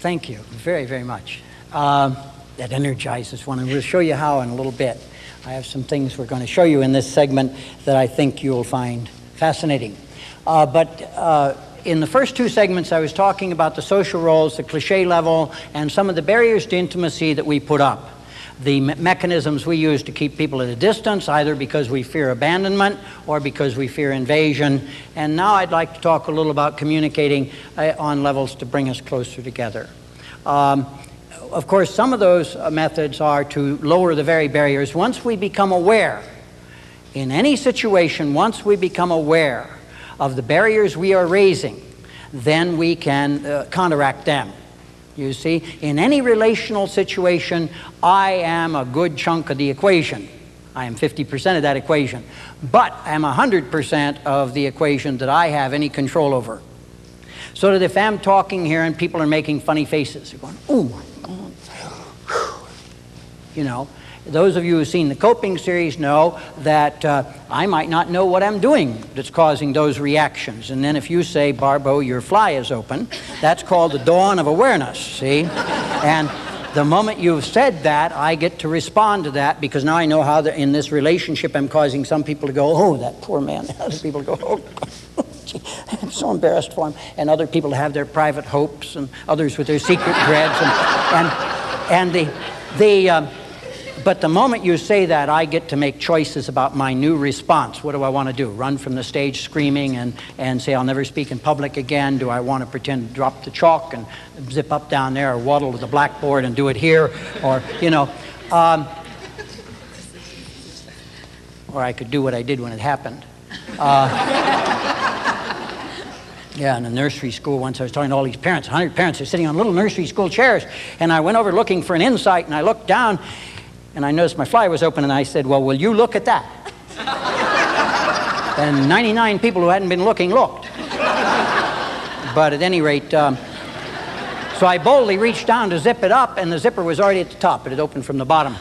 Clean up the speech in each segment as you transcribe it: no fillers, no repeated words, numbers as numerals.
thank you very, very much. That energizes one, and we'll show you how in a little bit. I have some things we're going to show you in this segment that I think you'll find fascinating. In the first two segments, I was talking about the social roles, the cliche level, and some of the barriers to intimacy that we put up. The mechanisms we use to keep people at a distance, either because we fear abandonment or because we fear invasion. And now I'd like to talk a little about communicating on levels to bring us closer together. Of course, some of those methods are to lower the very barriers. Once we become aware, in any situation, once we become aware of the barriers we are raising, then we can counteract them. You see, in any relational situation, I am a good chunk of the equation. I am 50% of that equation. But I am 100% of the equation that I have any control over. So that if I'm talking here and people are making funny faces, they're going, "Oh my God." You know, those of you who've seen the coping series know that I might not know what I'm doing that's causing those reactions. And then if you say, "Barbeau, your fly is open," that's called the dawn of awareness, see? And the moment you've said that, I get to respond to that, because now I know how in this relationship I'm causing some people to go, "Oh, that poor man." Other people go, "Oh, God, I'm so embarrassed for him." And other people have their private hopes, and others with their secret dreads. But the moment you say that, I get to make choices about my new response. What do I want to do? Run from the stage screaming and say I'll never speak in public again? Do I want to pretend to drop the chalk and zip up down there, or waddle to the blackboard and do it here? Or, you know, or I could do what I did when it happened. Yeah, in a nursery school once, I was talking to all these parents, 100 parents, they're sitting on little nursery school chairs, and I went over looking for an insight, and I looked down, and I noticed my fly was open, and I said, "Well, will you look at that?" And 99 people who hadn't been looking looked. But at any rate, so I boldly reached down to zip it up, and the zipper was already at the top. It had opened from the bottom.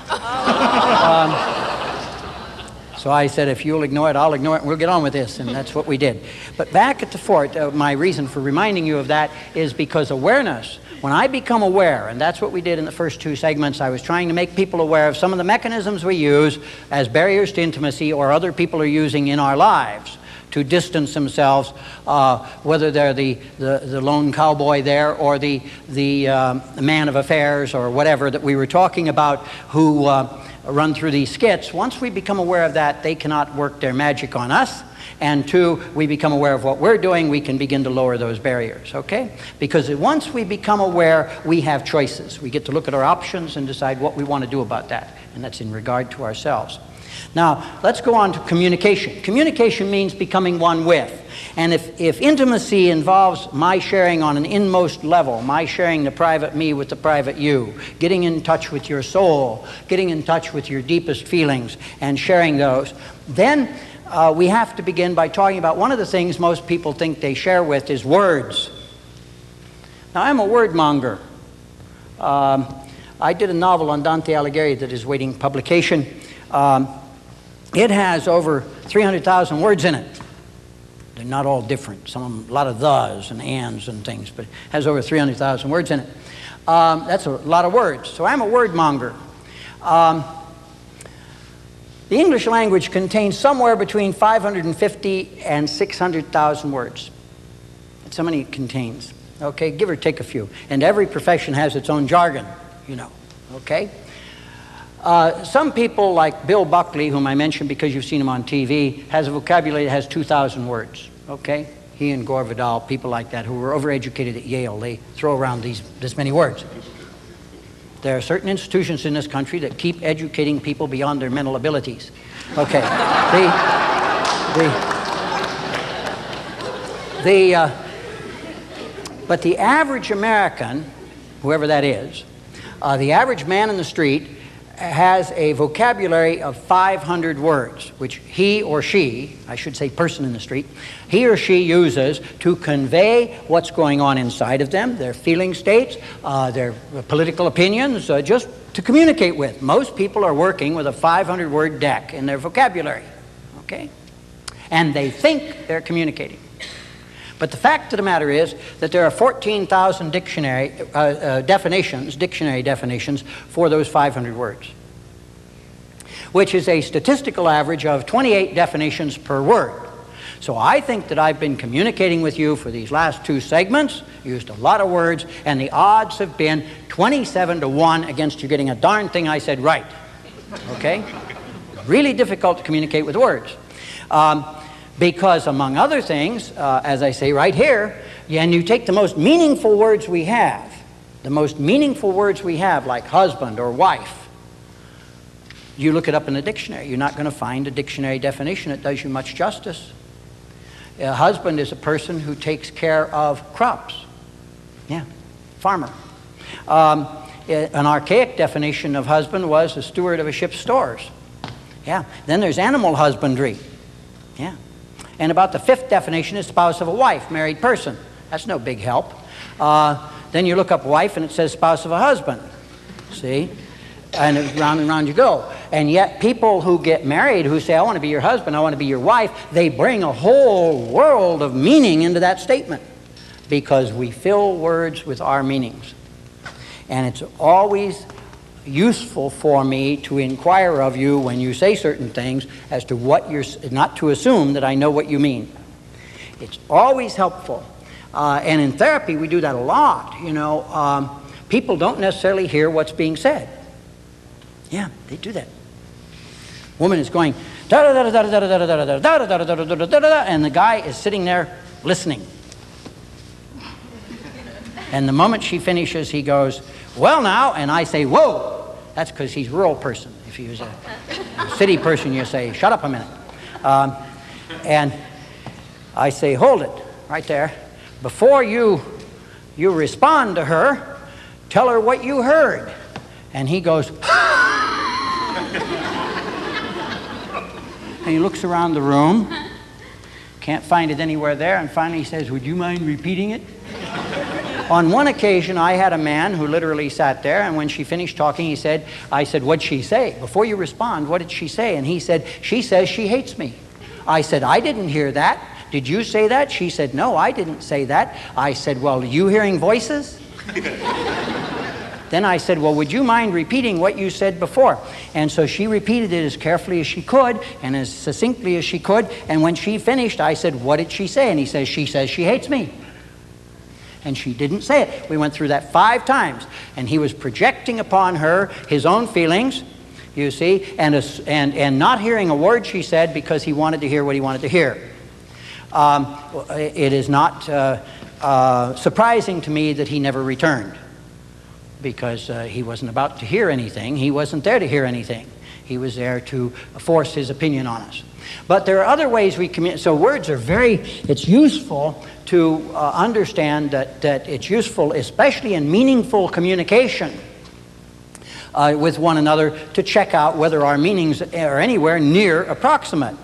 So I said, "If you'll ignore it, I'll ignore it, and we'll get on with this." And that's what we did. But back at the fort, my reason for reminding you of that is because awareness, when I become aware, and that's what we did in the first two segments, I was trying to make people aware of some of the mechanisms we use as barriers to intimacy, or other people are using in our lives to distance themselves, whether they're the lone cowboy there, or the man of affairs, or whatever that we were talking about, who run through these skits. Once we become aware of that, they cannot work their magic on us. And two, we become aware of what we're doing, we can begin to lower those barriers, okay? Because once we become aware, we have choices. We get to look at our options and decide what we want to do about that. And that's in regard to ourselves. Now, let's go on to communication. Communication means becoming one with. And if intimacy involves my sharing on an inmost level, my sharing the private me with the private you, getting in touch with your soul, getting in touch with your deepest feelings, and sharing those, then we have to begin by talking about one of the things most people think they share with is words. Now, I'm a word monger. I did a novel on Dante Alighieri that is waiting publication. It has over 300,000 words in it. They're not all different. Some of them, a lot of thes and ands and things, but it has over 300,000 words in it. That's a lot of words. So I'm a word monger. The English language contains somewhere between 550 and 600,000 words. That's how many it contains. Okay, give or take a few. And every profession has its own jargon, you know. Okay? Some people, like Bill Buckley, whom I mentioned because you've seen him on TV, has a vocabulary that has 2,000 words. Okay? He and Gore Vidal, people like that, who were overeducated at Yale, they throw around this many words. There are certain institutions in this country that keep educating people beyond their mental abilities. Okay. But the average American, whoever that is, the average man in the street has a vocabulary of 500 words, which he or she, I should say person in the street, he or she uses to convey what's going on inside of them, their feeling states, their political opinions, just to communicate with. Most people are working with a 500-word deck in their vocabulary, okay? And they think they're communicating. But the fact of the matter is that there are 14,000 dictionary definitions for those 500 words, which is a statistical average of 28 definitions per word. So I think that I've been communicating with you for these last 2 segments, used a lot of words, and the odds have been 27 to 1 against you getting a darn thing I said right. Okay? Really difficult to communicate with words. Because among other things, as I say right here, and you take the most meaningful words we have, like husband or wife, you look it up in the dictionary. You're not going to find a dictionary definition that does you much justice. A husband is a person who takes care of crops. Yeah, farmer. An archaic definition of husband was a steward of a ship's stores. Yeah, then there's animal husbandry. Yeah. And about the 5th definition is spouse of a wife, married person. That's no big help. Then you look up wife and it says spouse of a husband. See? And round and round you go. And yet people who get married, who say, I want to be your husband, I want to be your wife, they bring a whole world of meaning into that statement because we fill words with our meanings. And it's always useful for me to inquire of you when you say certain things as to what you're, not to assume that I know what you mean. It's always helpful. And in therapy, we do that a lot. You know, people don't necessarily hear what's being said. Yeah, they do that. Woman is going da da da da da da da da da da da da da da da, and the guy is sitting there listening. And the moment she finishes, he goes, well now, and I say, whoa. That's because he's a rural person. If he was a city person, you say, shut up a minute. And I say, hold it, right there. Before you respond to her, tell her what you heard. And he goes, and he looks around the room, can't find it anywhere there, and finally he says, would you mind repeating it? On one occasion, I had a man who literally sat there, and when she finished talking, I said, what'd she say? Before you respond, what did she say? And he said, she says she hates me. I said, I didn't hear that. Did you say that? She said, no, I didn't say that. I said, well, are you hearing voices? Then I said, well, would you mind repeating what you said before? And so she repeated it as carefully as she could and as succinctly as she could. And when she finished, I said, what did she say? And he says she hates me. And she didn't say it. We went through that 5 times. And he was projecting upon her his own feelings, you see, and not hearing a word she said because he wanted to hear what he wanted to hear. It is not surprising to me that he never returned, because he wasn't about to hear anything. He wasn't there to hear anything. He was there to force his opinion on us. But there are other ways we communicate. So words are it's useful to understand that it's useful, especially in meaningful communication with one another, to check out whether our meanings are anywhere near approximate.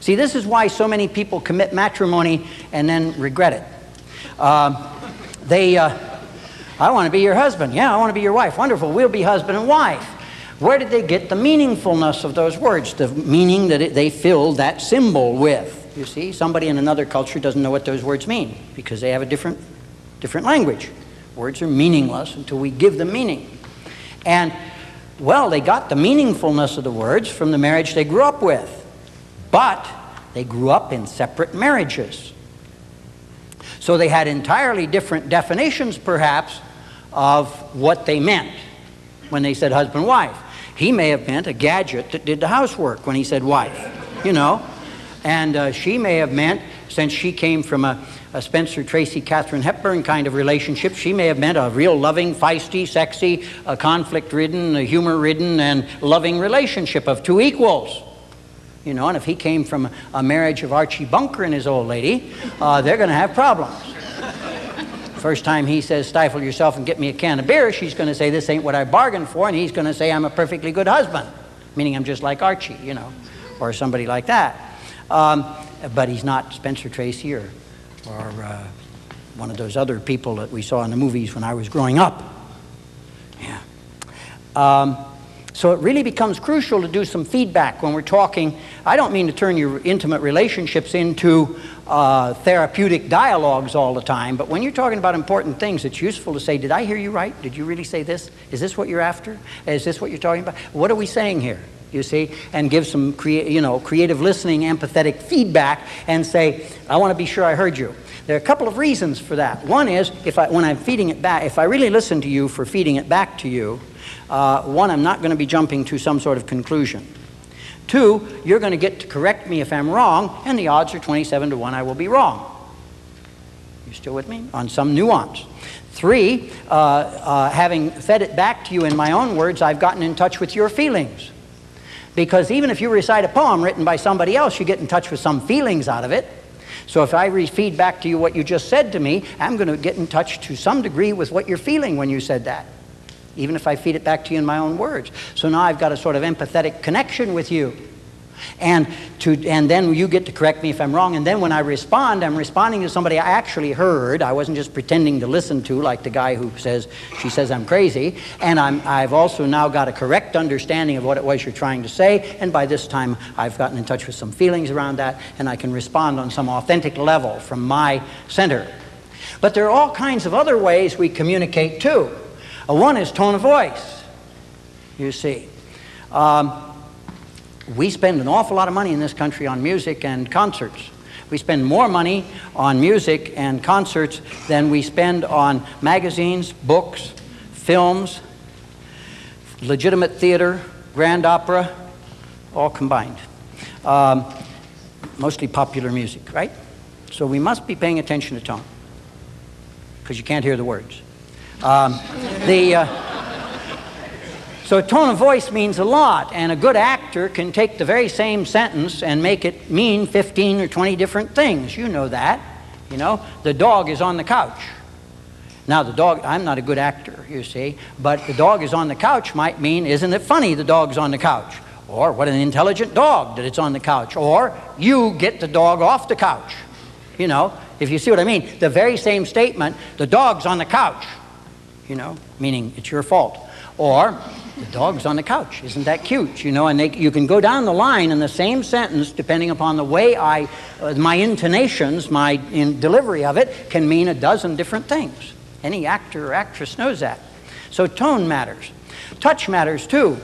See, this is why so many people commit matrimony and then regret it. I want to be your husband. Yeah, I want to be your wife. Wonderful. We'll be husband and wife. Where did they get the meaningfulness of those words? The meaning that they filled that symbol with. You see, somebody in another culture doesn't know what those words mean because they have a different language. Words are meaningless until we give them meaning. And, well, they got the meaningfulness of the words from the marriage they grew up with. But they grew up in separate marriages. So they had entirely different definitions, perhaps, of what they meant when they said husband-wife. He may have meant a gadget that did the housework when he said wife, you know. And she may have meant, since she came from a Spencer Tracy, Katharine Hepburn kind of relationship, she may have meant a real loving, feisty, sexy, conflict-ridden, humor-ridden, and loving relationship of 2 equals. You know, and if he came from a marriage of Archie Bunker and his old lady, they're going to have problems. First time he says, stifle yourself and get me a can of beer, she's going to say, this ain't what I bargained for, and he's going to say, I'm a perfectly good husband, meaning I'm just like Archie, you know, or somebody like that. But he's not Spencer Tracy or one of those other people that we saw in the movies when I was growing up. Yeah. So it really becomes crucial to do some feedback when we're talking. I don't mean to turn your intimate relationships into therapeutic dialogues all the time, but when you're talking about important things, it's useful to say, did I hear you right? Did you really say this? Is this what you're after? Is this what you're talking about? What are we saying here? You see, and give some creative listening, empathetic feedback, and say, I want to be sure I heard you. There are a couple of reasons for that. One is, when I'm feeding it back, if I really listen to you for feeding it back to you, one, I'm not going to be jumping to some sort of conclusion. Two, you're going to get to correct me if I'm wrong, and the odds are 27 to 1 I will be wrong. You still with me? On some nuance. Three, having fed it back to you in my own words, I've gotten in touch with your feelings. Because even if you recite a poem written by somebody else, you get in touch with some feelings out of it. So if I feed back to you what you just said to me, I'm going to get in touch to some degree with what you're feeling when you said that, even if I feed it back to you in my own words. So now I've got a sort of empathetic connection with you. And then you get to correct me if I'm wrong. And then when I respond, I'm responding to somebody I actually heard. I wasn't just pretending to listen to, like the guy who says, she says I'm crazy. And I've also now got a correct understanding of what it was you're trying to say. And by this time, I've gotten in touch with some feelings around that, and I can respond on some authentic level from my center. But there are all kinds of other ways we communicate too. One is tone of voice, you see. We spend an awful lot of money in this country on music and concerts. We spend more money on music and concerts than we spend on magazines, books, films, legitimate theater, grand opera, all combined. Mostly popular music, right? So we must be paying attention to tone, because you can't hear the words. So tone of voice means a lot, and a good actor can take the very same sentence and make it mean 15 or 20 different things. You know that. You know, the dog is on the couch. Now the dog, I'm not a good actor, you see, but the dog is on the couch might mean, isn't it funny the dog's on the couch? Or what an intelligent dog that it's on the couch. Or you get the dog off the couch. You know, if you see what I mean. The very same statement, the dog's on the couch, you know, meaning it's your fault. Or the dog's on the couch. Isn't that cute? You know, and you can go down the line in the same sentence, depending upon the way my intonations, my delivery of it, can mean a dozen different things. Any actor or actress knows that. So tone matters. Touch matters too.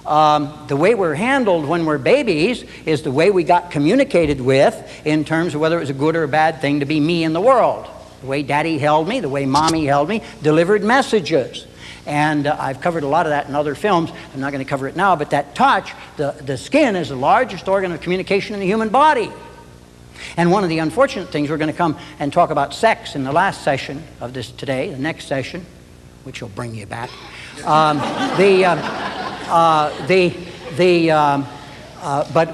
The way we're handled when we're babies is the way we got communicated with in terms of whether it was a good or a bad thing to be me in the world. The way Daddy held me, the way Mommy held me, delivered messages. And I've covered a lot of that in other films. I'm not going to cover it now, but that touch, the skin is the largest organ of communication in the human body. And one of the unfortunate things, we're going to come and talk about sex in the last session of this today, the next session, which will bring you back. But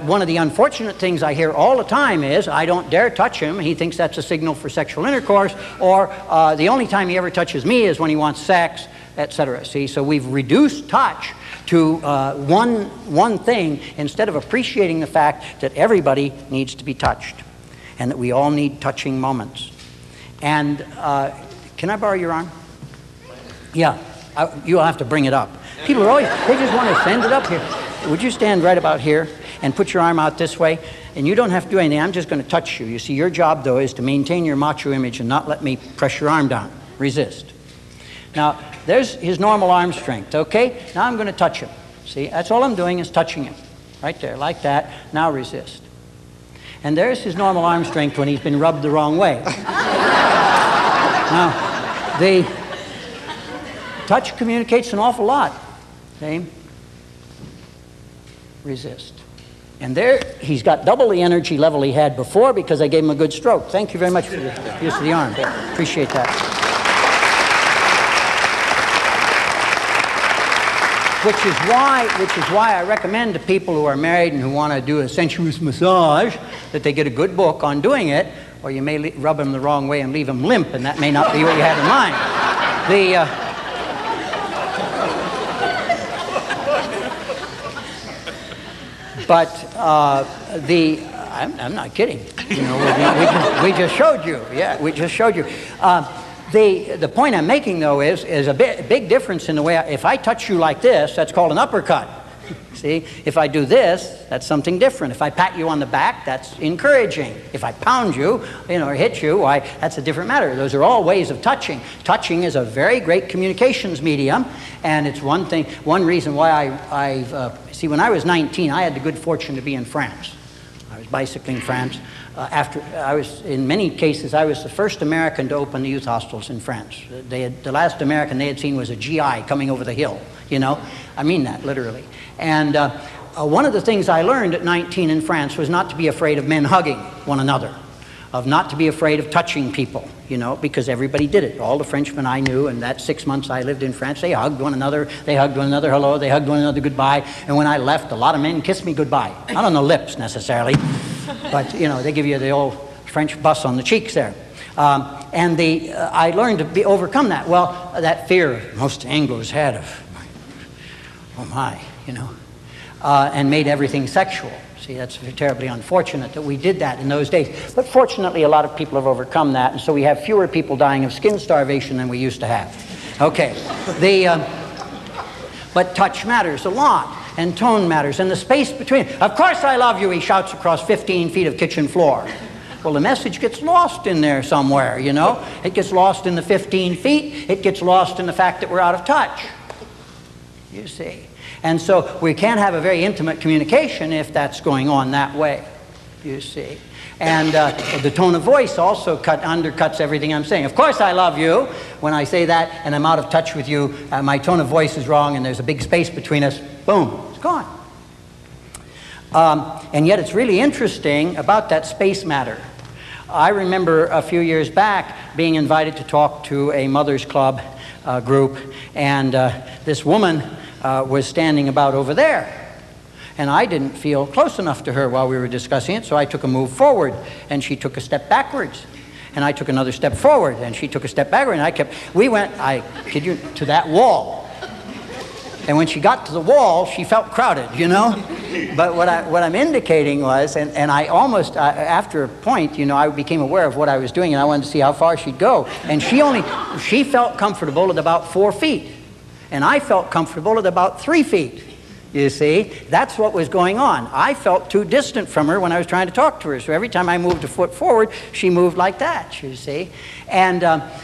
one of the unfortunate things I hear all the time is, I don't dare touch him. He thinks that's a signal for sexual intercourse. Or the only time he ever touches me is when he wants sex, etc. See, so we've reduced touch to one thing instead of appreciating the fact that everybody needs to be touched and that we all need touching moments. And can I borrow your arm? Yeah, you'll have to bring it up. People are always, they just want to send it up here. Would you stand right about here and put your arm out this way? And you don't have to do anything. I'm just going to touch you. You see, your job, though, is to maintain your macho image and not let me press your arm down. Resist. Now, there's his normal arm strength, okay? Now I'm going to touch him. See, that's all I'm doing is touching him. Right there, like that. Now resist. And there's his normal arm strength when he's been rubbed the wrong way. Now, the touch communicates an awful lot. See? Resist. And there, he's got double the energy level he had before because I gave him a good stroke. Thank you very much for the use of the arm. Appreciate that. Which is why I recommend to people who are married and who want to do a sensuous massage that they get a good book on doing it, or you may rub them the wrong way and leave them limp, and that may not be what you had in mind. I'm not kidding. You know, we just showed you. Yeah, we just showed you. The point I'm making, though, is a big difference in the way, if I touch you like this, that's called an uppercut. See, if I do this, that's something different. If I pat you on the back, that's encouraging. If I pound you, or hit you, why, that's a different matter. Those are all ways of touching. Touching is a very great communications medium, and it's one reason why see, when I was 19, I had the good fortune to be in France. I was bicycling in France. In many cases, I was the first American to open the youth hostels in France. The last American they had seen was a GI coming over the hill, I mean that, literally. And one of the things I learned at 19 in France was not to be afraid of men hugging one another, of not to be afraid of touching people, because everybody did it. All the Frenchmen I knew, and that 6 months I lived in France, they hugged one another hello, they hugged one another goodbye, and when I left, a lot of men kissed me goodbye. Not on the lips, necessarily, but, they give you the old French bus on the cheeks there. I learned to overcome that. Well, that fear most Anglos had of, oh my, and made everything sexual. See, that's terribly unfortunate that we did that in those days. But fortunately, a lot of people have overcome that, and so we have fewer people dying of skin starvation than we used to have. Okay. But touch matters a lot, and tone matters, and the space between. Of course I love you, he shouts across 15 feet of kitchen floor. Well, the message gets lost in there somewhere, It gets lost in the 15 feet. It gets lost in the fact that we're out of touch. You see. And so we can't have a very intimate communication if that's going on that way, you see. And the tone of voice also undercuts everything I'm saying. Of course I love you. When I say that and I'm out of touch with you, my tone of voice is wrong and there's a big space between us, boom, it's gone. And yet it's really interesting about that space matter. I remember a few years back being invited to talk to a Mothers Club group, and this woman was standing about over there. And I didn't feel close enough to her while we were discussing it, so I took a move forward, and she took a step backwards. And I took another step forward, and she took a step backward, and we went, I kid you, to that wall. And when she got to the wall, she felt crowded, But what I'm indicating was, and I almost, after a point, I became aware of what I was doing, and I wanted to see how far she'd go. And she felt comfortable at about 4 feet. And I felt comfortable at about 3 feet. You see, that's what was going on. I felt too distant from her when I was trying to talk to her. So every time I moved a foot forward, she moved like that, you see. And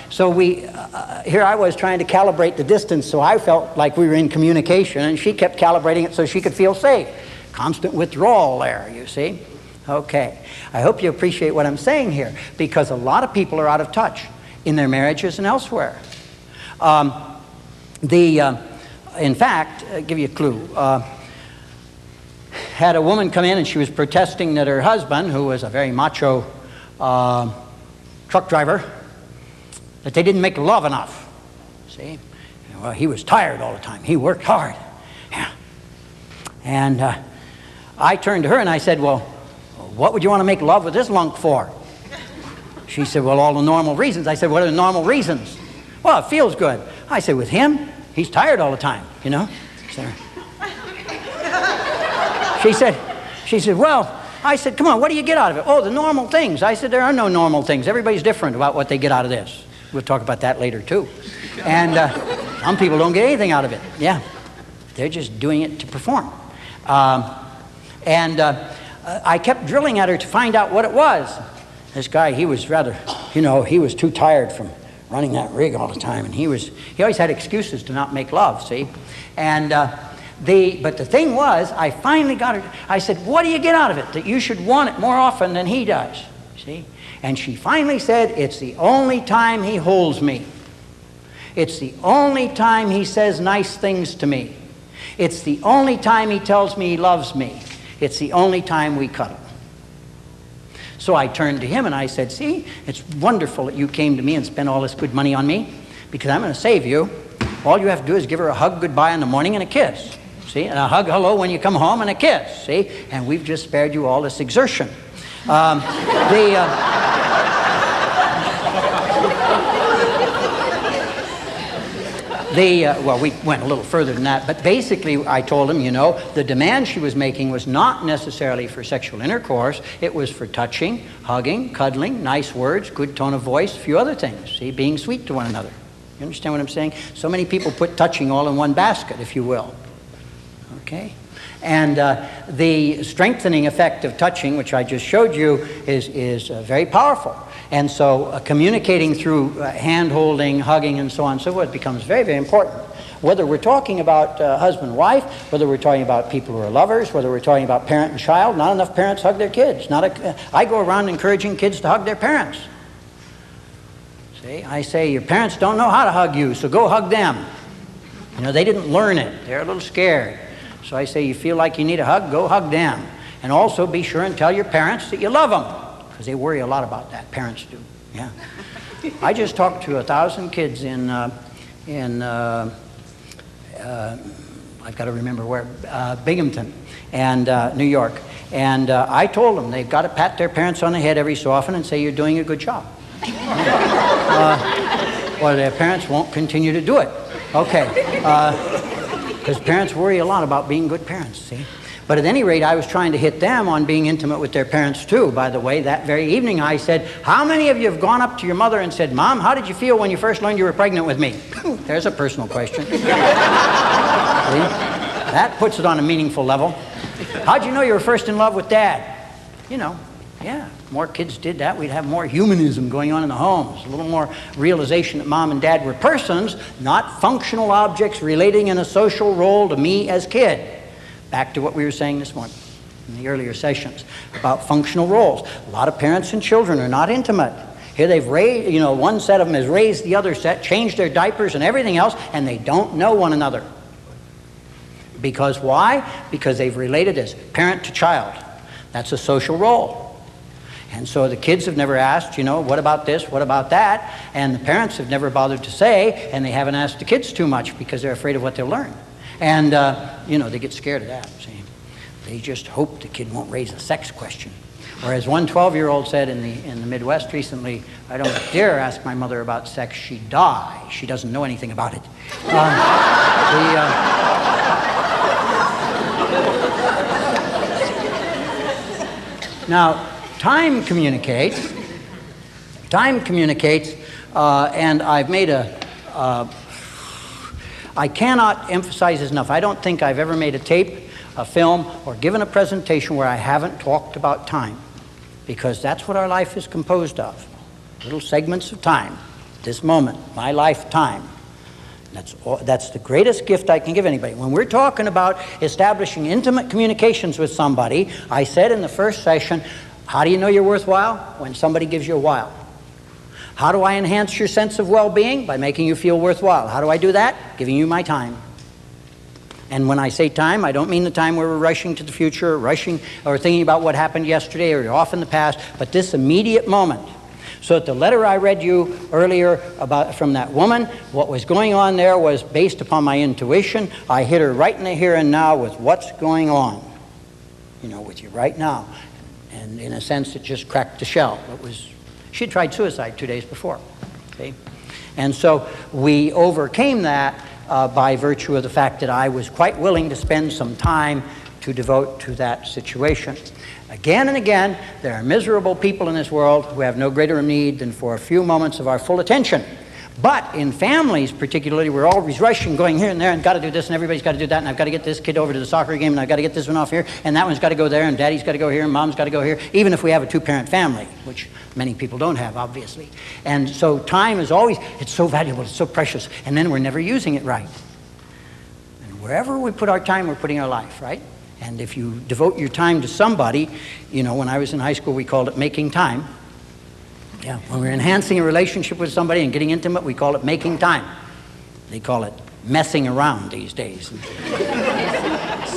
so here I was trying to calibrate the distance so I felt like we were in communication, and she kept calibrating it so she could feel safe. Constant withdrawal there, you see. Okay. I hope you appreciate what I'm saying here, because a lot of people are out of touch in their marriages and elsewhere. In fact, I'll give you a clue. Had a woman come in and she was protesting that her husband, who was a very macho truck driver, that they didn't make love enough. See? Well, he was tired all the time. He worked hard. Yeah. And I turned to her and I said, well, what would you want to make love with this lunk for? She said, well, all the normal reasons. I said, what are the normal reasons? Well, it feels good. I said, with him? He's tired all the time, So, she said, well, I said, come on, what do you get out of it? Oh, the normal things. I said, there are no normal things. Everybody's different about what they get out of this. We'll talk about that later, too. And some people don't get anything out of it. Yeah. They're just doing it to perform. I kept drilling at her to find out what it was. This guy, he was rather, he was too tired from running that rig all the time, and he always had excuses to not make love, see? And but the thing was, I finally got her. I said, what do you get out of it that you should want it more often than he does? See? And she finally said, it's the only time he holds me. It's the only time he says nice things to me. It's the only time he tells me he loves me. It's the only time we cuddle. So I turned to him and I said, see, it's wonderful that you came to me and spent all this good money on me, because I'm going to save you. All you have to do is give her a hug goodbye in the morning and a kiss. See, and a hug hello when you come home and a kiss. See, and we've just spared you all this exertion. Well, we went a little further than that, but basically I told him, the demand she was making was not necessarily for sexual intercourse. It was for touching, hugging, cuddling, nice words, good tone of voice, a few other things, see, being sweet to one another. You understand what I'm saying? So many people put touching all in one basket, if you will. Okay? And the strengthening effect of touching, which I just showed you, is very powerful. And so communicating through hand-holding, hugging, and so on and so forth becomes very, very important. Whether we're talking about husband and wife, whether we're talking about people who are lovers, whether we're talking about parent and child, not enough parents hug their kids. I go around encouraging kids to hug their parents. See, I say, your parents don't know how to hug you, so go hug them. You know, they didn't learn it. They're a little scared. So I say, you feel like you need a hug, go hug them. And also be sure and tell your parents that you love them, because they worry a lot about that. Parents do. Yeah. I just talked to 1,000 kids in I've got to remember where, Binghamton and New York. And I told them they've got to pat their parents on the head every so often and say, you're doing a good job. Or their parents won't continue to do it. Okay. Because parents worry a lot about being good parents, see? But at any rate, I was trying to hit them on being intimate with their parents too. By the way, that very evening I said, how many of you have gone up to your mother and said, Mom, how did you feel when you first learned you were pregnant with me? There's a personal question. That puts it on a meaningful level. How'd you know you were first in love with Dad? You know, yeah. More kids did that, we'd have more humanism going on in the homes. A little more realization that Mom and Dad were persons, not functional objects relating in a social role to me as kid. Back to what we were saying this morning in the earlier sessions about functional roles. A lot of parents and children are not intimate. Here they've raised, you know, one set of them has raised the other set, changed their diapers and everything else, and they don't know one another. Because why? Because they've related as parent to child. That's a social role. And so the kids have never asked, you know, what about this, what about that? And the parents have never bothered to say, and they haven't asked the kids too much because they're afraid of what they'll learn. And, you know, they get scared of that. See? They just hope the kid won't raise a sex question. Or as one 12-year-old said in the Midwest recently, I don't dare ask my mother about sex, she'd die. She doesn't know anything about it. Now, time communicates, and I've made I cannot emphasize this enough. I don't think I've ever made a tape, a film, or given a presentation where I haven't talked about time, because that's what our life is composed of. Little segments of time, this moment, my lifetime. That's the greatest gift I can give anybody. When we're talking about establishing intimate communications with somebody, I said in the first session, how do you know you're worthwhile? When somebody gives you a while. How do I enhance your sense of well-being? By making you feel worthwhile. How do I do that? Giving you my time. And when I say time, I don't mean the time where we're rushing to the future, or rushing or thinking about what happened yesterday or off in the past, but this immediate moment. So that the letter I read you earlier about from that woman, what was going on there was based upon my intuition. I hit her right in the here and now with what's going on, you know, with you right now. And in a sense, it just cracked the shell. She tried suicide 2 days before. Okay? And so we overcame that by virtue of the fact that I was quite willing to spend some time to devote to that situation. Again and again, there are miserable people in this world who have no greater need than for a few moments of our full attention. But in families particularly, we're always rushing, going here and there, and got to do this, and everybody's got to do that, and I've got to get this kid over to the soccer game, and I've got to get this one off here, and that one's got to go there, and daddy's got to go here, and mom's got to go here, even if we have a two-parent family, which many people don't have, obviously. And so time is always, it's so valuable, it's so precious, and then we're never using it right. And wherever we put our time, we're putting our life, right? And if you devote your time to somebody, you know, when I was in high school, we called it making time. Yeah, when we're enhancing a relationship with somebody and getting intimate, we call it making time. They call it messing around these days.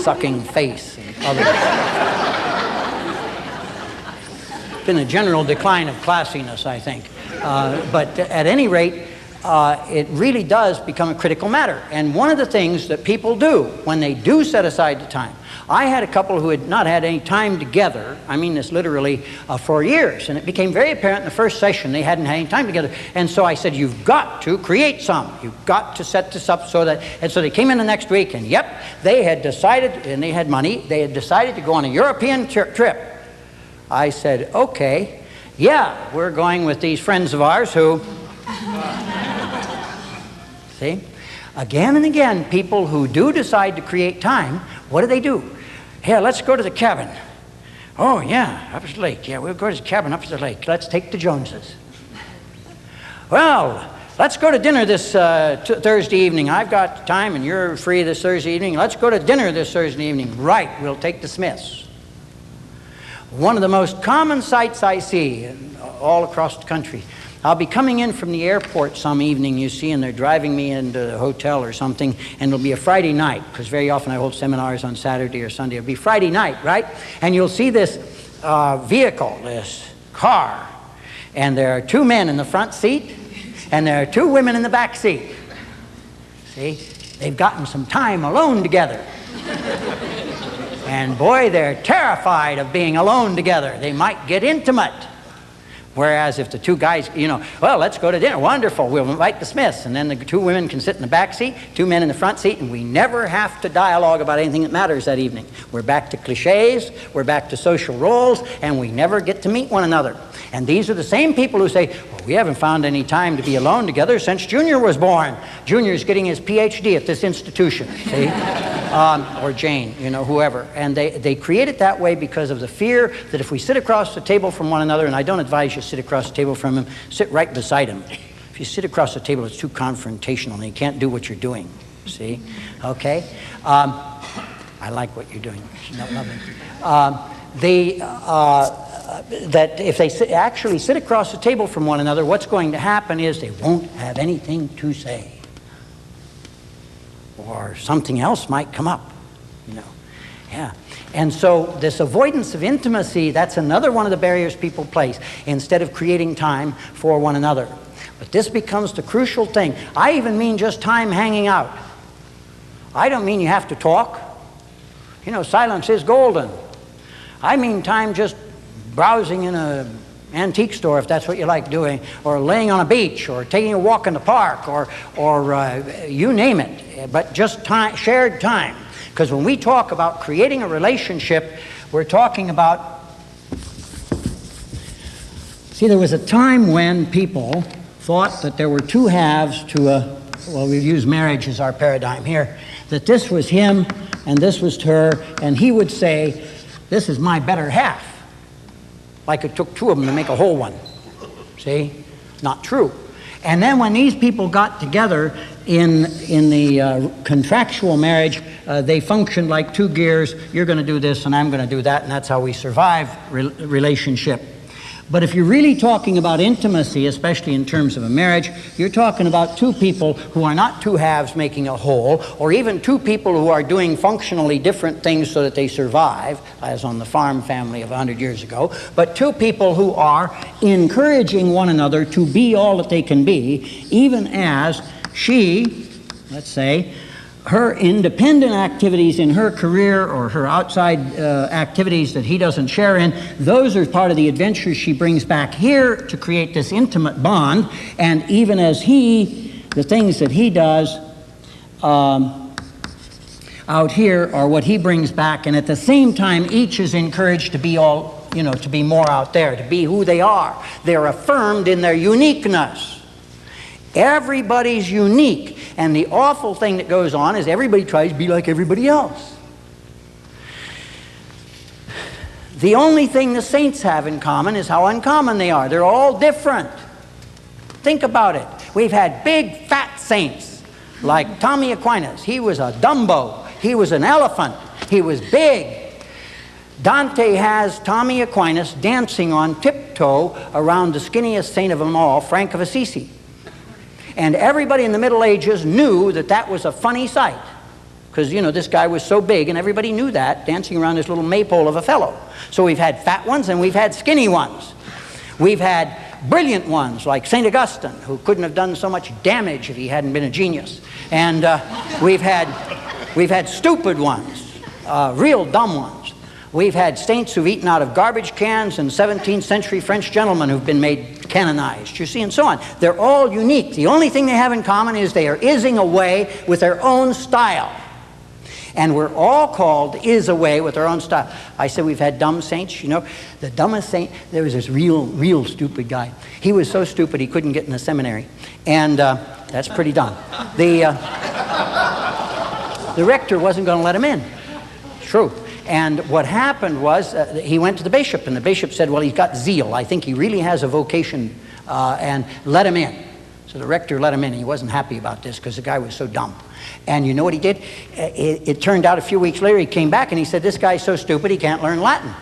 Sucking face and other. It's been a general decline of classiness, I think. But at any rate, it really does become a critical matter. And one of the things that people do when they do set aside the time, I had a couple who had not had any time together, I mean this literally, for years, and it became very apparent in the first session they hadn't had any time together. And so I said, you've got to create some. You've got to set this up so that, and so they came in the next week, and yep, they had decided, and they had money, they had decided to go on a European trip. I said, okay, yeah, we're going with these friends of ours who, see? Again and again, people who do decide to create time, what do? Yeah, let's go to the cabin. Oh, yeah, up at the lake. Yeah, we'll go to the cabin up at the lake. Let's take the Joneses. Well, let's go to dinner this Thursday evening. I've got time and you're free this Thursday evening. Let's go to dinner this Thursday evening. Right, we'll take the Smiths. One of the most common sights I see all across the country. I'll be coming in from the airport some evening, you see, and they're driving me into the hotel or something, and it'll be a Friday night, because very often I hold seminars on Saturday or Sunday. It'll be Friday night, right? And you'll see this vehicle, this car, and there are 2 men in the front seat, and there are 2 women in the back seat. See? They've gotten some time alone together. And boy, they're terrified of being alone together. They might get intimate. Whereas if the 2 guys, well, let's go to dinner. Wonderful. We'll invite the Smiths. And then the 2 women can sit in the back seat, 2 men in the front seat, and we never have to dialogue about anything that matters that evening. We're back to cliches, we're back to social roles, and we never get to meet one another. And these are the same people who say, well, we haven't found any time to be alone together since Junior was born. Junior's getting his PhD at this institution, see? Or Jane, whoever. And they create it that way because of the fear that if we sit across the table from one another, and I don't advise you sit across the table from him, sit right beside him. If you sit across the table, it's too confrontational and you can't do what you're doing, see? Okay? I like what you're doing. That if they actually sit across the table from one another, what's going to happen is they won't have anything to say. Or something else might come up, Yeah. And so this avoidance of intimacy, that's another one of the barriers people place, instead of creating time for one another. But this becomes the crucial thing. I even mean just time hanging out. I don't mean you have to talk. Silence is golden. I mean time just browsing in an antique store, if that's what you like doing, or laying on a beach, or taking a walk in the park, or you name it, but just time, shared time. Because when we talk about creating a relationship, we're talking about... See, there was a time when people thought that there were 2 halves to a... Well, we've used marriage as our paradigm here. That this was him, and this was her, and he would say, this is my better half. Like it took 2 of them to make a whole one. See? Not true. And then when these people got together in the contractual marriage, they functioned like 2 gears. You're going to do this and I'm going to do that, and that's how we survive relationship. But if you're really talking about intimacy, especially in terms of a marriage, you're talking about 2 people who are not 2 halves making a whole, or even 2 people who are doing functionally different things so that they survive, as on the farm family of 100 years ago, but 2 people who are encouraging one another to be all that they can be, even as she, let's say, her independent activities in her career or her outside activities that he doesn't share in, those are part of the adventures she brings back here to create this intimate bond. And even as the things that he does out here are what he brings back. And at the same time, each is encouraged to be to be more out there, to be who they are. They're affirmed in their uniqueness. Everybody's unique, and the awful thing that goes on is everybody tries to be like everybody else. The only thing the saints have in common is how uncommon they are. They're all different. Think about it. We've had big, fat saints like Tommy Aquinas. He was a Dumbo. He was an elephant. He was big. Dante has Tommy Aquinas dancing on tiptoe around the skinniest saint of them all, Frank of Assisi. And everybody in the Middle Ages knew that that was a funny sight. Because, this guy was so big, and everybody knew that, dancing around this little maypole of a fellow. So we've had fat ones, and we've had skinny ones. We've had brilliant ones, like St. Augustine, who couldn't have done so much damage if he hadn't been a genius. And we've had stupid ones, real dumb ones. We've had saints who've eaten out of garbage cans, and 17th century French gentlemen who've been made canonized, you see, and so on. They're all unique. The only thing they have in common is they are ising away with their own style. And we're all called to is away with our own style. I said we've had dumb saints. The dumbest saint, there was this real stupid guy. He was so stupid he couldn't get in the seminary. And that's pretty dumb. The rector wasn't going to let him in. It's true. And what happened was he went to the bishop, and the bishop said, well, he's got zeal. I think he really has a vocation, and let him in. So the rector let him in. He wasn't happy about this because the guy was so dumb. And you know what he did? It turned out a few weeks later he came back and he said, this guy's so stupid he can't learn Latin.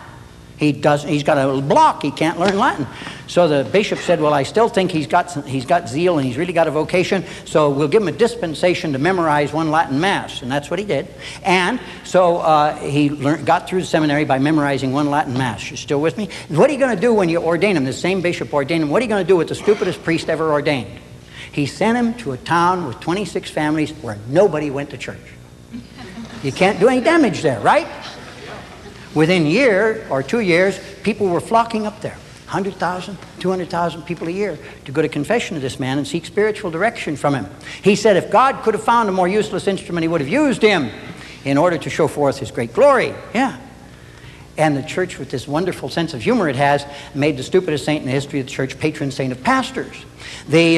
He's got a block, he can't learn Latin. So the bishop said, well, I still think he's got zeal and he's really got a vocation, so we'll give him a dispensation to memorize one Latin Mass. And that's what he did. And so he got through the seminary by memorizing one Latin Mass. You still with me? What are you going to do when you ordain him? The same bishop ordained him. What are you going to do with the stupidest priest ever ordained? He sent him to a town with 26 families where nobody went to church. You can't do any damage there, right? Within a year or 2 years, people were flocking up there. 100,000, 200,000 people a year to go to confession to this man and seek spiritual direction from him. He said if God could have found a more useless instrument, he would have used him in order to show forth his great glory. Yeah. And the church, with this wonderful sense of humor it has, made the stupidest saint in the history of the church patron saint of pastors. The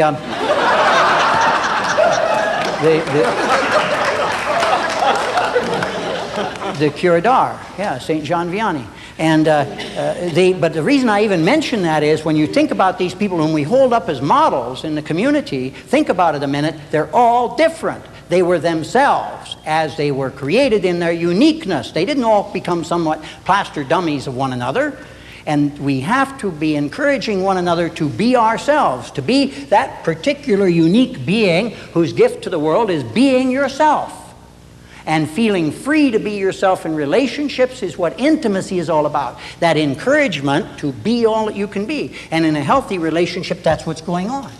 Curador, yeah, St. John Vianney. And but the reason I even mention that is when you think about these people whom we hold up as models in the community, think about it a minute, they're all different. They were themselves as they were created in their uniqueness. They didn't all become somewhat plaster dummies of one another. And we have to be encouraging one another to be ourselves, to be that particular unique being whose gift to the world is being yourself. And feeling free to be yourself in relationships is what intimacy is all about. That encouragement to be all that you can be. And in a healthy relationship, that's what's going on.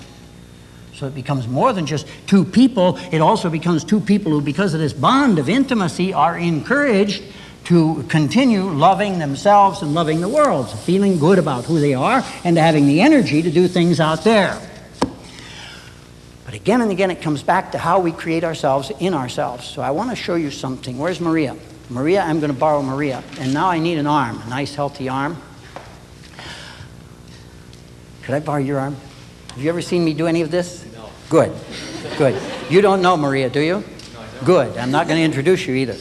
So it becomes more than just two people. It also becomes two people who, because of this bond of intimacy, are encouraged to continue loving themselves and loving the world, so feeling good about who they are and having the energy to do things out there. But again and again it comes back to how we create ourselves in ourselves. So I want to show you something. Where's Maria? Maria, I'm going to borrow Maria. And now I need an arm, a nice healthy arm. Could I borrow your arm? Have you ever seen me do any of this? No. Good, good. You don't know Maria, do you? No, I don't. Good. I'm not going to introduce you either.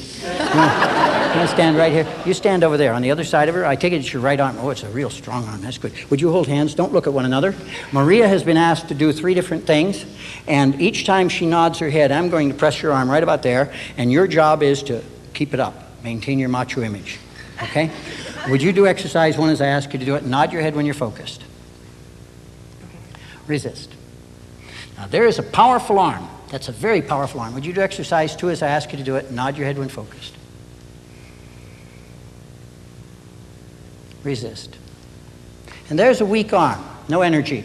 Can I stand right here? You stand over there on the other side of her. I take it it's your right arm. Oh, it's a real strong arm. That's good. Would you hold hands? Don't look at one another. Maria has been asked to do 3 different things, and each time she nods her head, I'm going to press your arm right about there, and your job is to keep it up. Maintain your macho image. Okay? Would you do exercise 1 as I ask you to do it? Nod your head when you're focused. Resist. Now, there is a powerful arm. That's a very powerful arm. Would you do exercise 2 as I ask you to do it? Nod your head when focused. Resist. And there's a weak arm, no energy.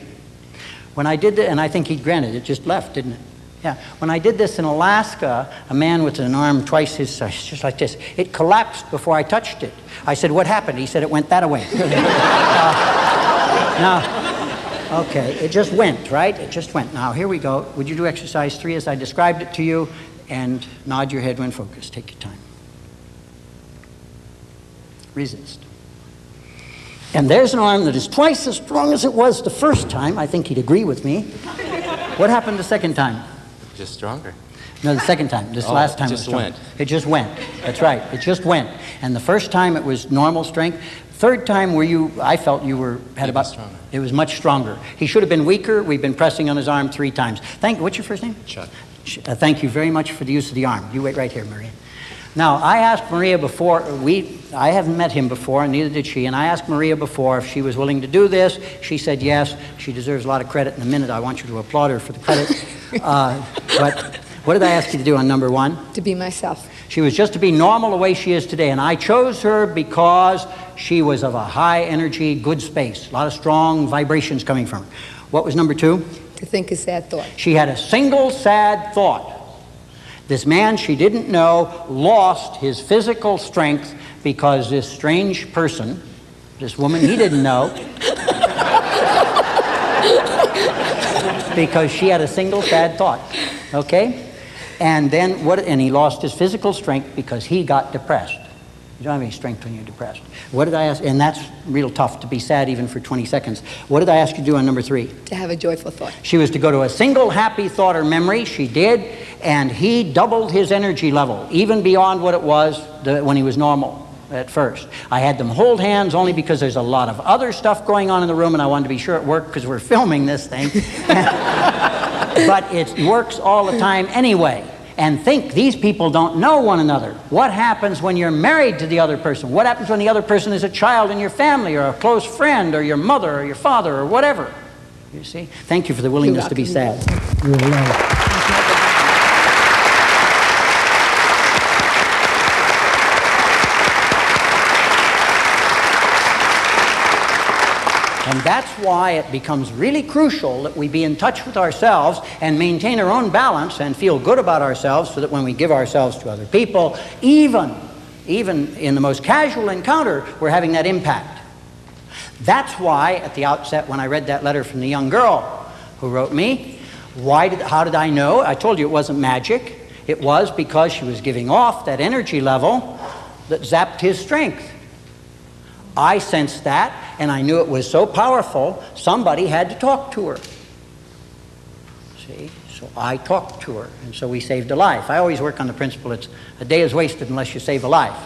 When I did that, and I think he granted it, just left, didn't it? Yeah. When I did this in Alaska, a man with an arm twice his size, just like this, it collapsed before I touched it. I said, what happened? He said, it went that way. Now, okay, it just went, right? It just went. Now, here we go. Would you do exercise 3 as I described it to you? And nod your head when focused. Take your time. Resist. And there's an arm that is twice as strong as it was the first time. I think he'd agree with me. What happened the second time? Just stronger. No, the second time. This last time it just was went. It just went. That's right. It just went. And the first time it was normal strength. Third time I felt you had about stronger. It was much stronger. He should have been weaker. We've been pressing on his arm 3 times. What's your first name? Chuck. Thank you very much for the use of the arm. You wait right here, Maria. Now, I asked Maria before, I haven't met him before, and neither did she, and I asked Maria before if she was willing to do this. She said yes. She deserves a lot of credit in a minute. I want you to applaud her for the credit. But what did I ask you to do on number 1? To be myself. She was just to be normal the way she is today, and I chose her because she was of a high energy, good space, a lot of strong vibrations coming from her. What was number 2? To think a sad thought. She had a single sad thought. This man she didn't know lost his physical strength because this strange person, this woman he didn't know, because she had a single sad thought. Okay? And then and he lost his physical strength because he got depressed. You don't have any strength when you're depressed. What did I ask? And that's real tough to be sad even for 20 seconds. What did I ask you to do on number 3? To have a joyful thought. She was to go to a single happy thought or memory. She did. And he doubled his energy level, even beyond what it was when he was normal. at first. I had them hold hands only because there's a lot of other stuff going on in the room and I wanted to be sure it worked because we're filming this thing. But it works all the time anyway. And think, these people don't know one another. What happens when you're married to the other person? What happens when the other person is a child in your family or a close friend or your mother or your father or whatever? You see? Thank you for the willingness to be sad. You're welcome. And that's why it becomes really crucial that we be in touch with ourselves and maintain our own balance and feel good about ourselves so that when we give ourselves to other people, even in the most casual encounter, we're having that impact. That's why at the outset when I read that letter from the young girl who wrote me, how did I know? I told you it wasn't magic. It was because she was giving off that energy level that zapped his strength. I sensed that, and I knew it was so powerful, somebody had to talk to her. See? So I talked to her, and so we saved a life. I always work on the principle, it's a day is wasted unless you save a life,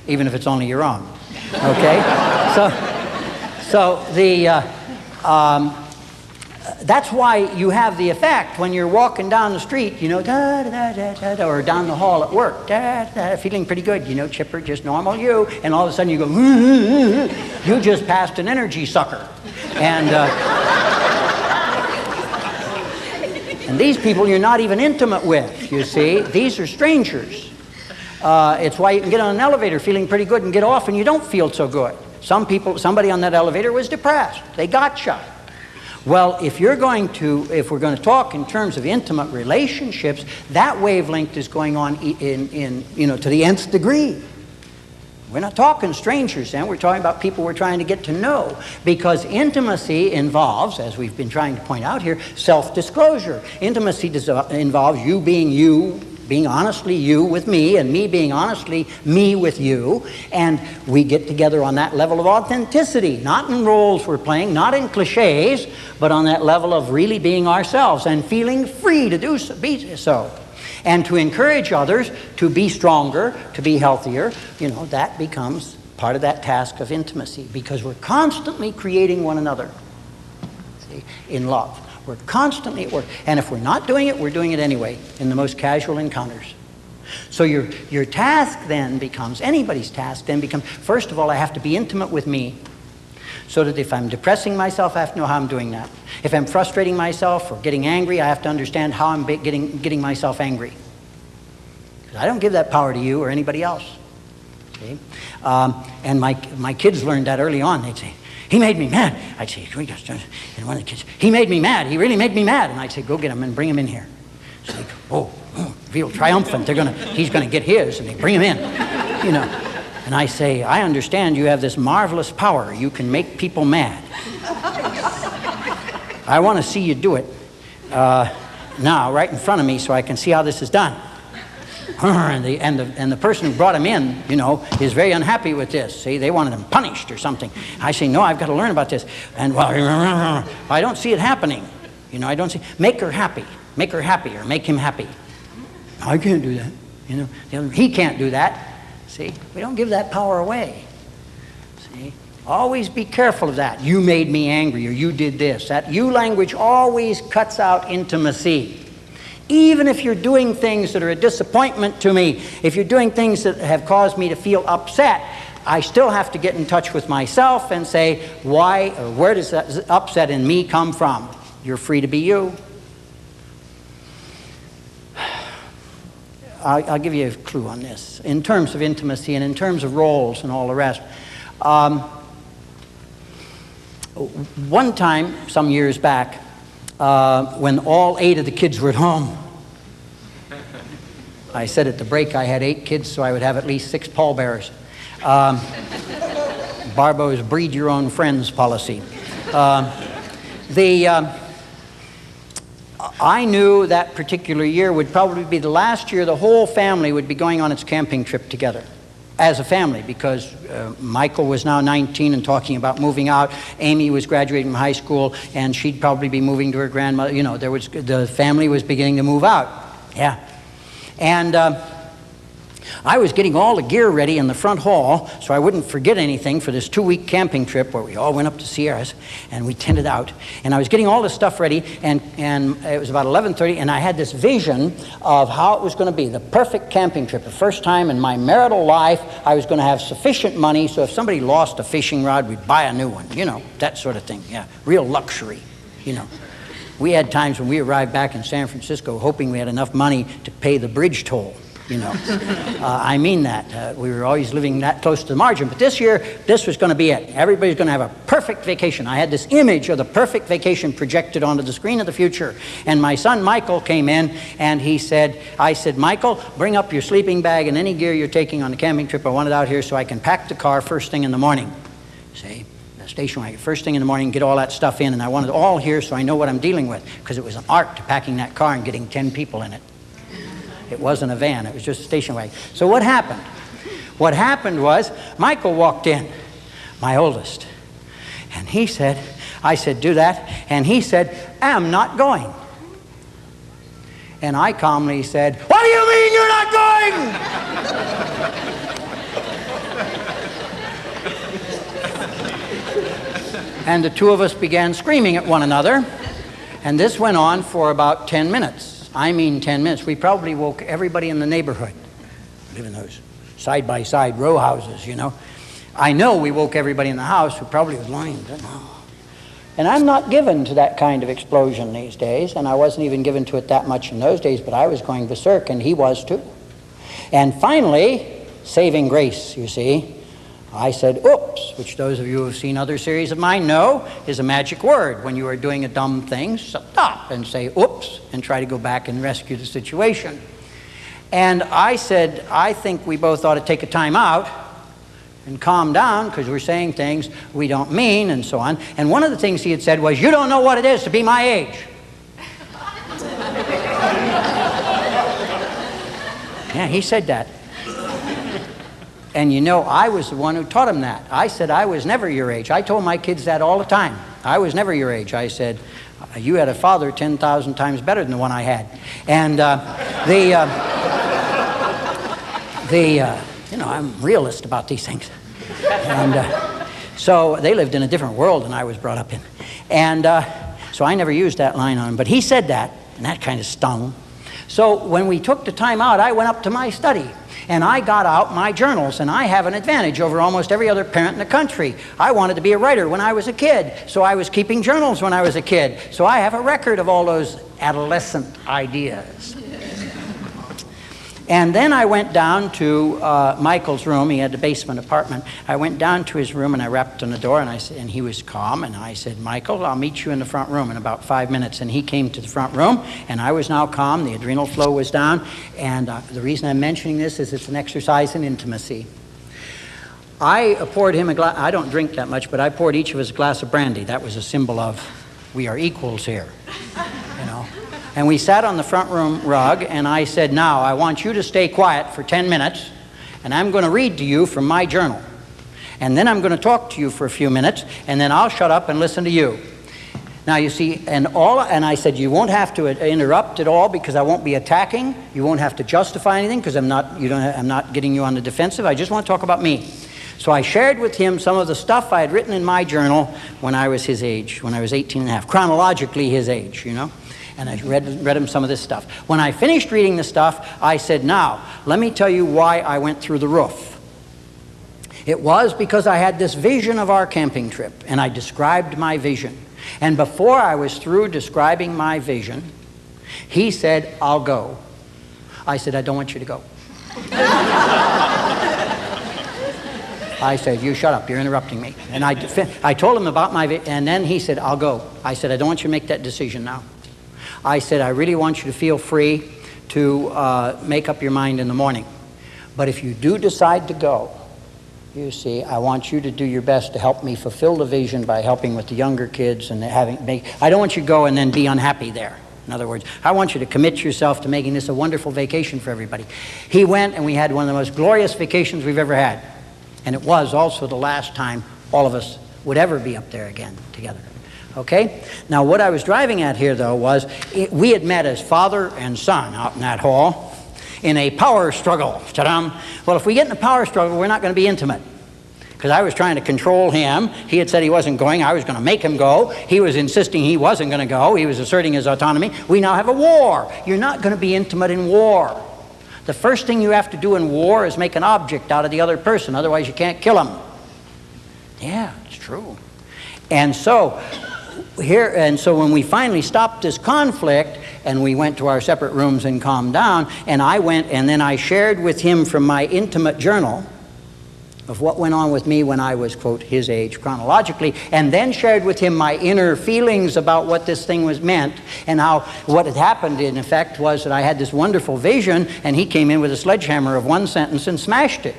even if it's only your own. Okay? So that's why you have the effect when you're walking down the street, you know, da, da, da, da, da, or down the hall at work, da, da, feeling pretty good, you know, chipper, just normal you, and all of a sudden you go, you just passed an energy sucker. And these people you're not even intimate with, you see. These are strangers. It's why you can get on an elevator feeling pretty good and get off and you don't feel so good. Somebody on that elevator was depressed. They gotcha. Well, if we're going to talk in terms of intimate relationships, that wavelength is going on to the nth degree. We're not talking strangers then, we're talking about people we're trying to get to know. Because intimacy involves, as we've been trying to point out here, self-disclosure. Intimacy involves you, being honestly you with me, and me being honestly me with you, and we get together on that level of authenticity, not in roles we're playing, not in cliches, but on that level of really being ourselves and feeling free to be so. And to encourage others to be stronger, to be healthier, that becomes part of that task of intimacy, because we're constantly creating one another, see, in love. We're constantly at work. And if we're not doing it, we're doing it anyway in the most casual encounters. So your task then becomes, anybody's task then becomes, first of all, I have to be intimate with me. So that if I'm depressing myself, I have to know how I'm doing that. If I'm frustrating myself or getting angry, I have to understand how I'm getting myself angry. Because I don't give that power to you or anybody else. See? And my kids learned that early on. They'd say, he made me mad. I'd say, and one of the kids, he made me mad. He really made me mad. And I'd say, go get him and bring him in here. So they go, feel triumphant. He's going to get his, and they bring him in. And I say, I understand you have this marvelous power. You can make people mad. I want to see you do it now, right in front of me, so I can see how this is done. And the person who brought him in, is very unhappy with this. See, they wanted him punished or something. I say, no, I've got to learn about this. And I don't see it happening. I don't see. Make her happy. Make her happy, or make him happy. I can't do that. He can't do that. See, we don't give that power away. See, always be careful of that. You made me angry, or you did this. That you language always cuts out intimacy. Even if you're doing things that are a disappointment to me, if you're doing things that have caused me to feel upset, I still have to get in touch with myself and say, why or where does that upset in me come from? You're free to be you. I'll give you a clue on this. In terms of intimacy and in terms of roles and all the rest. One time, some years back, when all 8 of the kids were at home, I said at the break I had 8 kids, so I would have at least 6 pallbearers. Barbeau's breed your own friends policy. I knew that particular year would probably be the last year the whole family would be going on its camping trip together as a family, because Michael was now 19 and talking about moving out. Amy was graduating from high school, and she'd probably be moving to her grandmother. The family was beginning to move out. Yeah. And I was getting all the gear ready in the front hall so I wouldn't forget anything for this 2-week camping trip where we all went up to Sierras and we tented out. And I was getting all this stuff ready, and it was about 11:30, and I had this vision of how it was going to be, the perfect camping trip. The first time in my marital life I was going to have sufficient money so if somebody lost a fishing rod, we'd buy a new one, you know, that sort of thing. Yeah, real luxury, you know. We had times when we arrived back in San Francisco hoping we had enough money to pay the bridge toll, you know. I mean that. We were always living that close to the margin. But this year, this was going to be it. Everybody's going to have a perfect vacation. I had this image of the perfect vacation projected onto the screen of the future. And my son Michael came in and I said, Michael, bring up your sleeping bag and any gear you're taking on the camping trip. I want it out here so I can pack the car first thing in the morning. See? Station wagon, first thing in the morning, get all that stuff in, and I want it all here so I know what I'm dealing with, because it was an art to packing that car and getting 10 people in it. It wasn't a van, it was just a station wagon. So what happened? What happened was, Michael walked in, my oldest, and he said, I said, do that, and he said, I'm not going. And I calmly said, what do you mean you're not going? And the two of us began screaming at one another, and this went on for about 10 minutes. I mean 10 minutes. We probably woke everybody in the neighborhood. We live in those side-by-side row houses, you know. I know we woke everybody in the house who probably was lying. And I'm not given to that kind of explosion these days, and I wasn't even given to it that much in those days, but I was going berserk, and he was too. And finally, saving grace, you see, I said, oops, which those of you who have seen other series of mine know is a magic word. When you are doing a dumb thing, stop and say, oops, and try to go back and rescue the situation. And I said, I think we both ought to take a time out and calm down, because we're saying things we don't mean and so on. And one of the things he had said was, you don't know what it is to be my age. Yeah, he said that. And you know, I was the one who taught him that. I said, I was never your age. I told my kids that all the time. I was never your age. I said, you had a father 10,000 times better than the one I had. And you know, I'm realist about these things. And so they lived in a different world than I was brought up in. And so I never used that line on him. But he said that, and that kind of stung. So when we took the time out, I went up to my study. And I got out my journals, and I have an advantage over almost every other parent in the country. I wanted to be a writer when I was a kid, so I was keeping journals when I was a kid. So I have a record of all those adolescent ideas. And then I went down to Michael's room. He had a basement apartment. I went down to his room and I rapped on the door, and and he was calm, and I said, Michael, I'll meet you in the front room in about 5 minutes. And he came to the front room, and I was now calm. The adrenal flow was down. And the reason I'm mentioning this is it's an exercise in intimacy. I poured him a glass. I don't drink that much, but I poured each of us a glass of brandy. That was a symbol of we are equals here, you know. And we sat on the front room rug, and I said, now, I want you to stay quiet for 10 minutes, and I'm going to read to you from my journal. And then I'm going to talk to you for a few minutes, and then I'll shut up and listen to you. Now, you see, and I said, you won't have to interrupt at all, because I won't be attacking. You won't have to justify anything, because I'm not getting you on the defensive. I just want to talk about me. So I shared with him some of the stuff I had written in my journal when I was his age, when I was 18 and a half, chronologically his age, you know. And I read him some of this stuff. When I finished reading the stuff, I said, now, let me tell you why I went through the roof. It was because I had this vision of our camping trip, and I described my vision. And before I was through describing my vision, he said, I'll go. I said, I don't want you to go. I said, you shut up, you're interrupting me. And I told him about my vision, and then he said, I'll go. I said, I don't want you to make that decision now. I said, I really want you to feel free to make up your mind in the morning. But if you do decide to go, you see, I want you to do your best to help me fulfill the vision by helping with the younger kids and I don't want you to go and then be unhappy there. In other words, I want you to commit yourself to making this a wonderful vacation for everybody. He went, and we had one of the most glorious vacations we've ever had. And it was also the last time all of us would ever be up there again together. Okay? Now, what I was driving at here, though, was we had met as father and son out in that hall, in a power struggle. Ta-dam. Well, if we get in a power struggle, we're not going to be intimate. Because I was trying to control him. He had said he wasn't going. I was going to make him go. He was insisting he wasn't going to go. He was asserting his autonomy. We now have a war. You're not going to be intimate in war. The first thing you have to do in war is make an object out of the other person. Otherwise, you can't kill him. Yeah, it's true. And so when we finally stopped this conflict and we went to our separate rooms and calmed down, and I went and then I shared with him from my intimate journal of what went on with me when I was, quote, his age chronologically, and then shared with him my inner feelings about what this thing was meant, and how what had happened in effect was that I had this wonderful vision, and he came in with a sledgehammer of one sentence and smashed it.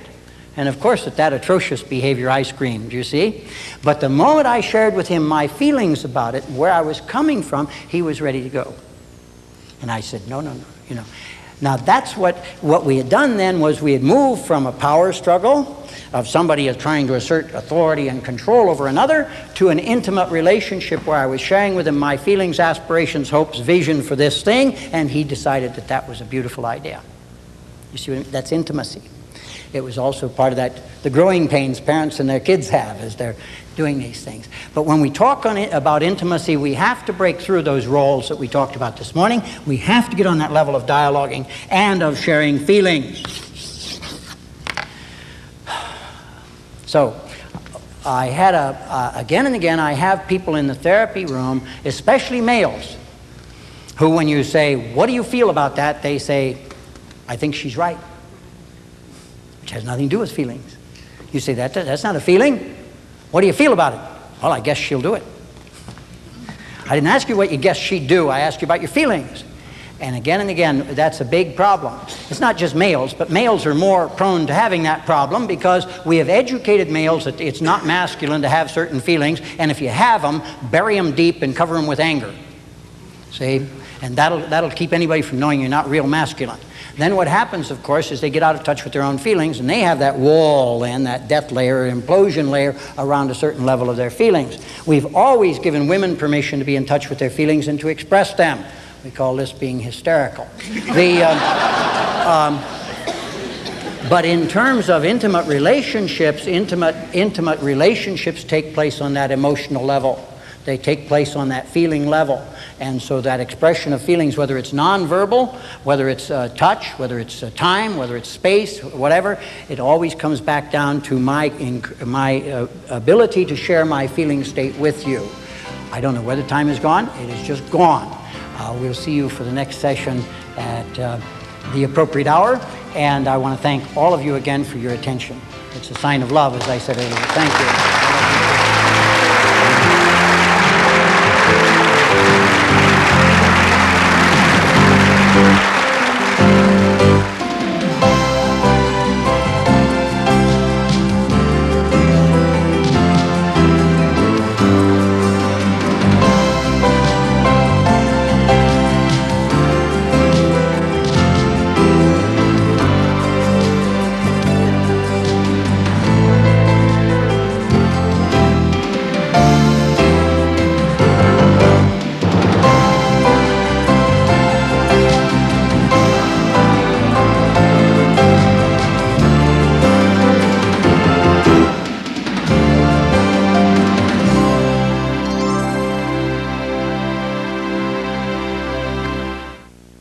And of course, at that atrocious behavior, I screamed, you see? But the moment I shared with him my feelings about it, where I was coming from, he was ready to go. And I said, no, you know. Now that's what we had done then, was we had moved from a power struggle of somebody trying to assert authority and control over another to an intimate relationship where I was sharing with him my feelings, aspirations, hopes, vision for this thing, and he decided that that was a beautiful idea. You see what I mean? That's intimacy. It was also part of that, the growing pains parents and their kids have as they're doing these things. But when we talk about intimacy, we have to break through those roles that we talked about this morning. We have to get on that level of dialoguing and of sharing feelings. So I had again and again, I have people in the therapy room, especially males, who when you say, what do you feel about that? They say, I think she's right. Which has nothing to do with feelings. You say, that's not a feeling? What do you feel about it? Well, I guess she'll do it. I didn't ask you what you guess she'd do. I asked you about your feelings. And again, that's a big problem. It's not just males, but males are more prone to having that problem because we have educated males that it's not masculine to have certain feelings, and if you have them, bury them deep and cover them with anger. See? And that'll keep anybody from knowing you're not real masculine. Then what happens, of course, is they get out of touch with their own feelings, and they have that wall then, that death layer, implosion layer around a certain level of their feelings. We've always given women permission to be in touch with their feelings and to express them. We call this being hysterical. But in terms of intimate relationships, intimate relationships take place on that emotional level. They take place on that feeling level. And so that expression of feelings, whether it's nonverbal, whether it's touch, whether it's time, whether it's space, whatever, it always comes back down to my ability to share my feeling state with you. I don't know where the time is gone. It is just gone. We'll see you for the next session at the appropriate hour. And I want to thank all of you again for your attention. It's a sign of love, as I said earlier. Thank you.